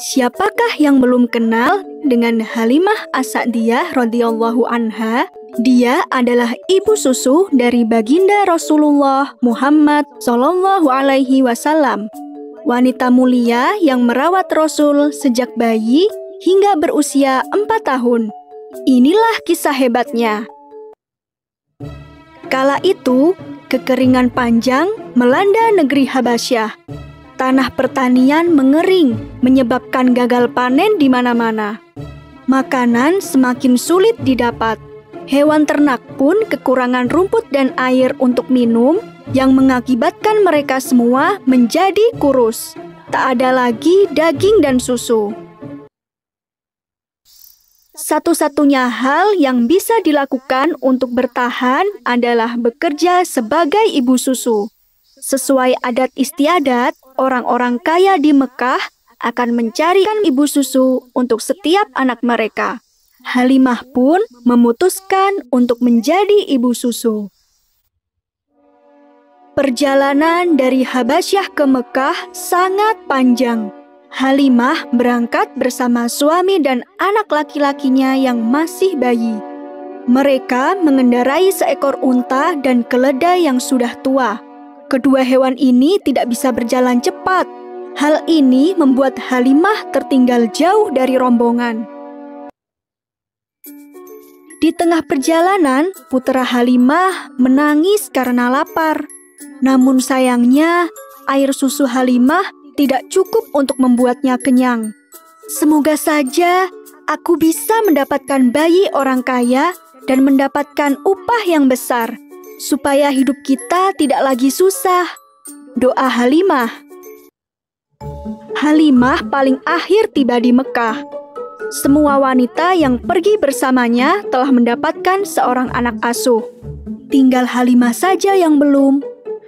Siapakah yang belum kenal dengan Halimah As-Sa'diyah radhiyallahu anha? Dia adalah ibu susu dari baginda Rasulullah Muhammad Shallallahu Alaihi Wasallam. Wanita mulia yang merawat Rasul sejak bayi hingga berusia 4 tahun. Inilah kisah hebatnya. Kala itu, kekeringan panjang melanda negeri Habasyah. Tanah pertanian mengering, menyebabkan gagal panen di mana-mana. Makanan semakin sulit didapat. Hewan ternak pun kekurangan rumput dan air untuk minum, yang mengakibatkan mereka semua menjadi kurus. Tak ada lagi daging dan susu. Satu-satunya hal yang bisa dilakukan untuk bertahan adalah bekerja sebagai ibu susu. Sesuai adat istiadat, orang-orang kaya di Mekah akan mencarikan ibu susu untuk setiap anak mereka. Halimah pun memutuskan untuk menjadi ibu susu. Perjalanan dari Habasyah ke Mekah sangat panjang. Halimah berangkat bersama suami dan anak laki-lakinya yang masih bayi. Mereka mengendarai seekor unta dan keledai yang sudah tua. Kedua hewan ini tidak bisa berjalan cepat. Hal ini membuat Halimah tertinggal jauh dari rombongan. Di tengah perjalanan, putra Halimah menangis karena lapar. Namun sayangnya, air susu Halimah tidak cukup untuk membuatnya kenyang. Semoga saja aku bisa mendapatkan bayi orang kaya dan mendapatkan upah yang besar, supaya hidup kita tidak lagi susah. Doa Halimah. Halimah paling akhir tiba di Mekah. Semua wanita yang pergi bersamanya telah mendapatkan seorang anak asuh. Tinggal Halimah saja yang belum.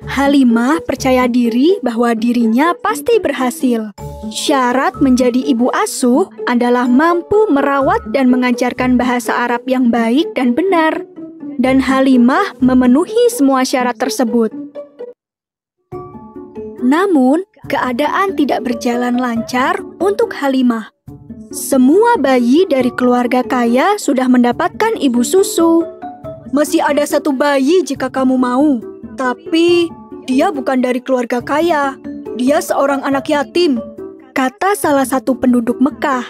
Halimah percaya diri bahwa dirinya pasti berhasil. Syarat menjadi ibu asuh adalah mampu merawat dan mengajarkan bahasa Arab yang baik dan benar. Dan Halimah memenuhi semua syarat tersebut. Namun, keadaan tidak berjalan lancar untuk Halimah. Semua bayi dari keluarga kaya sudah mendapatkan ibu susu. Masih ada satu bayi jika kamu mau, tapi dia bukan dari keluarga kaya. Dia seorang anak yatim, kata salah satu penduduk Mekah.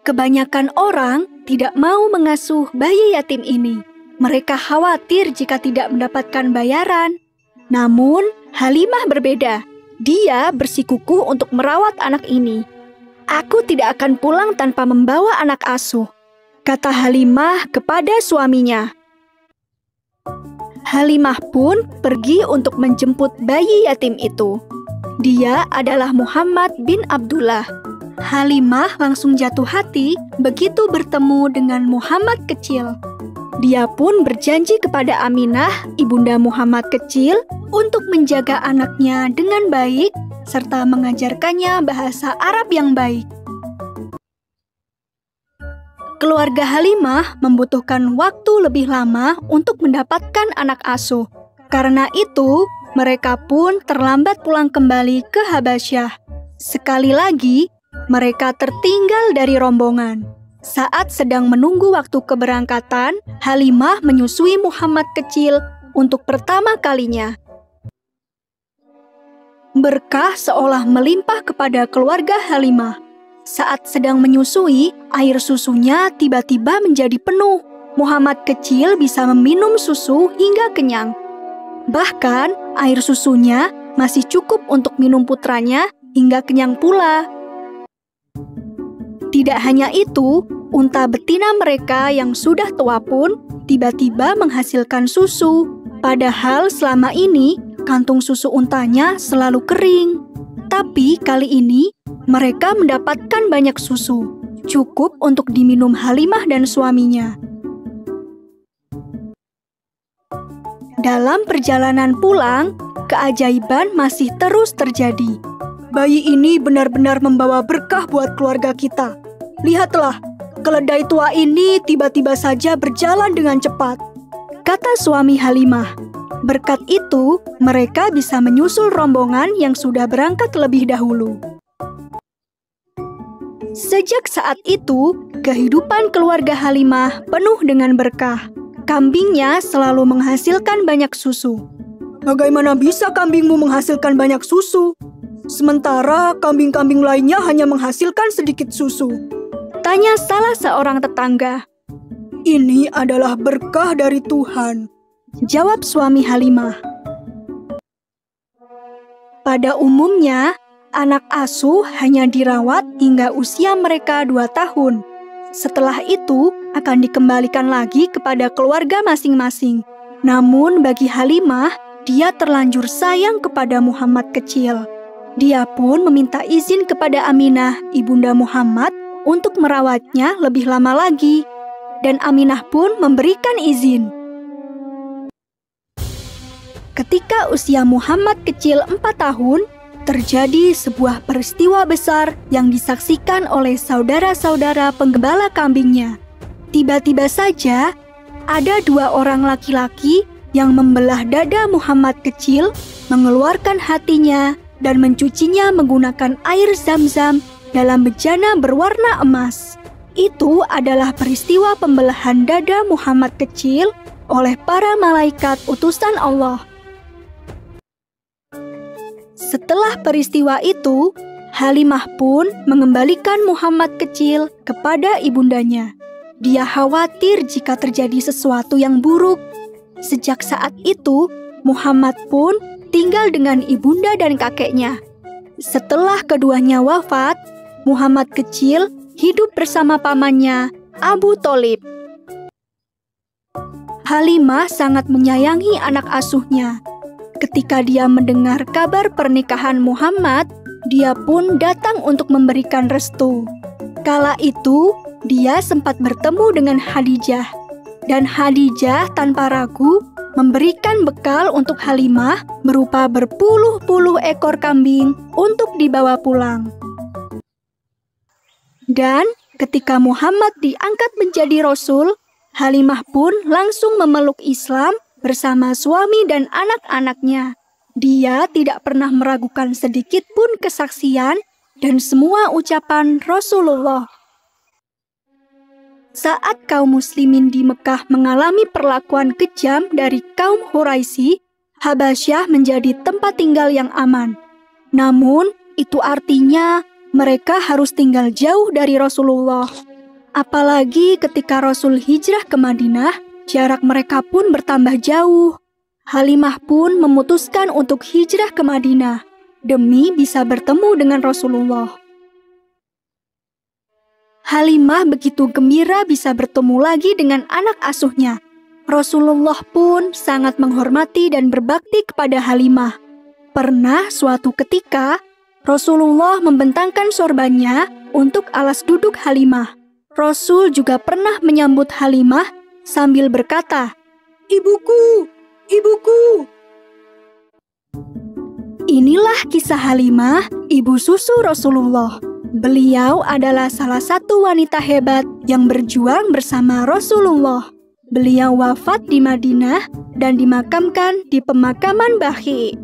Kebanyakan orang tidak mau mengasuh bayi yatim ini. Mereka khawatir jika tidak mendapatkan bayaran. Namun, Halimah berbeda. Dia bersikukuh untuk merawat anak ini. Aku tidak akan pulang tanpa membawa anak asuh, kata Halimah kepada suaminya. Halimah pun pergi untuk menjemput bayi yatim itu. Dia adalah Muhammad bin Abdullah. Halimah langsung jatuh hati begitu bertemu dengan Muhammad kecil. Dia pun berjanji kepada Aminah, ibunda Muhammad kecil, untuk menjaga anaknya dengan baik serta mengajarkannya bahasa Arab yang baik. Keluarga Halimah membutuhkan waktu lebih lama untuk mendapatkan anak asuh. Karena itu, mereka pun terlambat pulang kembali ke Habasyah. Sekali lagi, mereka tertinggal dari rombongan. Saat sedang menunggu waktu keberangkatan, Halimah menyusui Muhammad kecil untuk pertama kalinya. Berkah seolah melimpah kepada keluarga Halimah. Saat sedang menyusui, air susunya tiba-tiba menjadi penuh. Muhammad kecil bisa meminum susu hingga kenyang. Bahkan, air susunya masih cukup untuk minum putranya hingga kenyang pula. Tidak hanya itu, unta betina mereka yang sudah tua pun tiba-tiba menghasilkan susu. Padahal selama ini, kantung susu untanya selalu kering. Tapi kali ini, mereka mendapatkan banyak susu, cukup untuk diminum Halimah dan suaminya. Dalam perjalanan pulang, keajaiban masih terus terjadi. Bayi ini benar-benar membawa berkah buat keluarga kita. Lihatlah, keledai tua ini tiba-tiba saja berjalan dengan cepat, kata suami Halimah. Berkat itu, mereka bisa menyusul rombongan yang sudah berangkat lebih dahulu. Sejak saat itu, kehidupan keluarga Halimah penuh dengan berkah. Kambingnya selalu menghasilkan banyak susu. Bagaimana bisa kambingmu menghasilkan banyak susu? Sementara kambing-kambing lainnya hanya menghasilkan sedikit susu. Tanya salah seorang tetangga. Ini adalah berkah dari Tuhan, jawab suami Halimah. Pada umumnya, anak asuh hanya dirawat hingga usia mereka 2 tahun. Setelah itu, akan dikembalikan lagi kepada keluarga masing-masing. Namun bagi Halimah, dia terlanjur sayang kepada Muhammad kecil. Dia pun meminta izin kepada Aminah, ibunda Muhammad, untuk merawatnya lebih lama lagi. Dan Aminah pun memberikan izin. Ketika usia Muhammad kecil 4 tahun, terjadi sebuah peristiwa besar yang disaksikan oleh saudara-saudara penggembala kambingnya. Tiba-tiba saja, ada 2 orang laki-laki yang membelah dada Muhammad kecil, mengeluarkan hatinya, dan mencucinya menggunakan air zam-zam dalam bejana berwarna emas. Itu adalah peristiwa pembelahan dada Muhammad kecil oleh para malaikat utusan Allah. Setelah peristiwa itu, Halimah pun mengembalikan Muhammad kecil kepada ibundanya. Dia khawatir jika terjadi sesuatu yang buruk. Sejak saat itu, Muhammad pun tinggal dengan ibunda dan kakeknya. Setelah keduanya wafat, Muhammad kecil hidup bersama pamannya, Abu Tholib. Halimah sangat menyayangi anak asuhnya. Ketika dia mendengar kabar pernikahan Muhammad, dia pun datang untuk memberikan restu. Kala itu, dia sempat bertemu dengan Khadijah. Dan Khadijah tanpa ragu memberikan bekal untuk Halimah berupa berpuluh-puluh ekor kambing untuk dibawa pulang. Dan ketika Muhammad diangkat menjadi Rasul, Halimah pun langsung memeluk Islam bersama suami dan anak-anaknya. Dia tidak pernah meragukan sedikit pun kesaksian dan semua ucapan Rasulullah. Saat kaum muslimin di Mekah mengalami perlakuan kejam dari kaum Quraisy, Habasyah menjadi tempat tinggal yang aman. Namun, itu artinya mereka harus tinggal jauh dari Rasulullah. Apalagi ketika Rasul hijrah ke Madinah, jarak mereka pun bertambah jauh. Halimah pun memutuskan untuk hijrah ke Madinah demi bisa bertemu dengan Rasulullah. Halimah begitu gembira bisa bertemu lagi dengan anak asuhnya. Rasulullah pun sangat menghormati dan berbakti kepada Halimah. Pernah suatu ketika, Rasulullah membentangkan sorbannya untuk alas duduk Halimah. Rasul juga pernah menyambut Halimah sambil berkata, "Ibuku, ibuku." Inilah kisah Halimah, ibu susu Rasulullah. Beliau adalah salah satu wanita hebat yang berjuang bersama Rasulullah. Beliau wafat di Madinah dan dimakamkan di pemakaman Baqi'.